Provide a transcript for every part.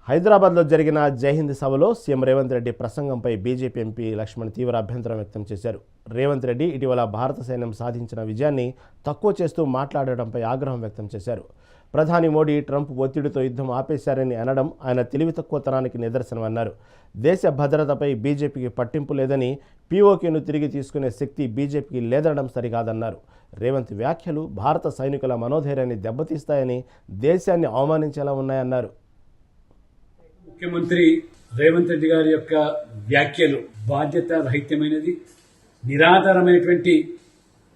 హైదరాబాద్లో జరిగిన జైహింద్ సభలో సీఎం రేవంత్ రెడ్డి ప్రసంగంపై బీజేపీ ఎంపీ లక్ష్మణ్ తీవ్ర అభ్యంతరం వ్యక్తం చేశారు. రేవంత్ రెడ్డి ఇటీవల భారత సైన్యం సాధించిన విజయాన్ని తక్కువ చేస్తూ మాట్లాడడంపై ఆగ్రహం వ్యక్తం చేశారు. ప్రధాని మోడీ ట్రంప్ ఒత్తిడితో యుద్ధం ఆపేశారని అనడం ఆయన తెలివి తక్కువతనానికి నిదర్శనమన్నారు. దేశ భద్రతపై బీజేపీకి పట్టింపు లేదని, పీఓకేను తిరిగి తీసుకునే శక్తి బీజేపీకి లేదనడం సరికాదన్నారు. రేవంత్ వ్యాఖ్యలు భారత సైనికుల మనోధైర్యాన్ని దెబ్బతీస్తాయని, దేశాన్ని అవమానించేలా ఉన్నాయన్నారు. ముఖ్యమంత్రి రేవంత్ రెడ్డి గారి యొక్క వ్యాఖ్యలు బాధ్యత రహితమైనది, నిరాధారమైనటువంటి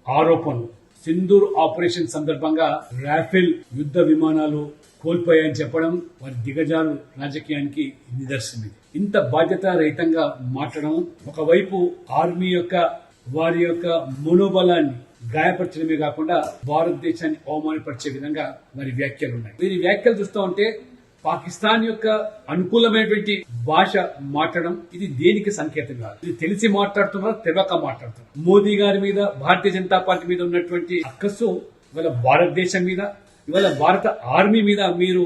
ఆరోపణలు. సింధూర్ ఆపరేషన్ సందర్భంగా రాఫెల్ యుద్ధ విమానాలు కోల్పోయాయని చెప్పడం వారి దిగజారు రాజకీయానికి నిదర్శనం. ఇంత బాధ్యత రహితంగా మాట్లాడడం, ఒకవైపు ఆర్మీ యొక్క వారి యొక్క మనోబలాన్ని గాయపరచడమే కాకుండా భారతదేశాన్ని అవమానపరిచే విధంగా వారి వ్యాఖ్యలు ఉన్నాయి. వీరి వ్యాఖ్యలు చూస్తూ ఉంటే పాకిస్తాన్ యొక్క అనుకూలమైనటువంటి భాష మాట్లాడడం ఇది దేనికి సంకేతం కాదు. ఇది తెలిసి మాట్లాడుతున్నారు, తెలవక మాట్లాడుతున్నారు. మోదీ గారి మీద, భారతీయ జనతా పార్టీ మీద ఉన్నటువంటి అక్కసు ఇవాళ భారతదేశం మీద, ఇవాళ భారత ఆర్మీ మీద మీరు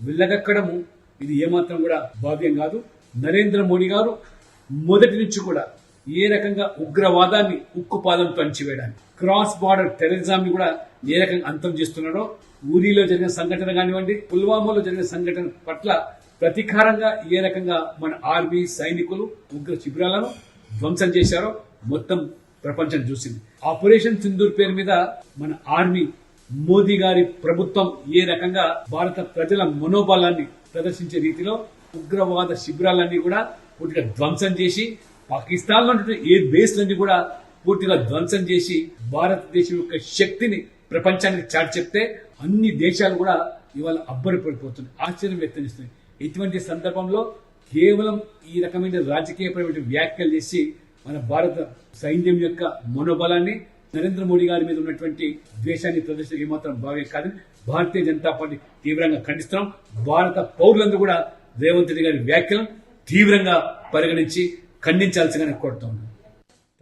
వెళ్ళగక్కడము ఇది ఏమాత్రం కూడా భావ్యం కాదు. నరేంద్ర మోడీ గారు మొదటి నుంచి కూడా ఏ రకంగా ఉగ్రవాదాన్ని ఉక్కుపాదంతో అణచివేయడానికి, క్రాస్ బార్డర్ టెర్రరిజాన్ని కూడా ఏ రకంగా అంతం చేస్తున్నారో, ఊరిలో జరిగిన సంఘటన కానివ్వండి, పుల్వామాలో జరిగిన సంఘటన పట్ల ప్రతీకారంగా ఏ రకంగా మన ఆర్మీ సైనికులు ఉగ్ర శిబిరాలను ధ్వంసం చేశారో మొత్తం ప్రపంచం చూసింది. ఆపరేషన్ సింధూర్ పేరు మీద మన ఆర్మీ, మోదీ గారి ప్రభుత్వం ఏ రకంగా భారత ప్రజల మనోబలాన్ని ప్రదర్శించే రీతిలో ఉగ్రవాద శిబిరాలన్నీ కూడా పూర్తిగా ధ్వంసం చేసి, పాకిస్తాన్ లో ఏ బేస్లన్నీ కూడా పూర్తిగా ధ్వంసం చేసి భారతదేశం యొక్క శక్తిని ప్రపంచానికి చాటి చెప్తే అన్ని దేశాలు కూడా ఇవాళ అబ్బరిపడిపోతున్నాయి, ఆశ్చర్యం వ్యక్తం చేస్తున్నాయి. ఇటువంటి సందర్భంలో కేవలం ఈ రకమైన రాజకీయపరమైన వ్యాఖ్యలు చేసి మన భారత సైన్యం యొక్క మనోబలాన్ని, నరేంద్ర మోడీ గారి మీద ఉన్నటువంటి ద్వేషాన్ని ప్రదర్శించడం ఏమాత్రం భావ్యం కాదని భారతీయ జనతా పార్టీ తీవ్రంగా ఖండిస్తున్నాం. భారత పౌరులందరూ కూడా రేవంత్ రెడ్డి గారి వ్యాఖ్యలను తీవ్రంగా పరిగణించి ఖండించాల్సిందిగా కోరుతా ఉన్నాం.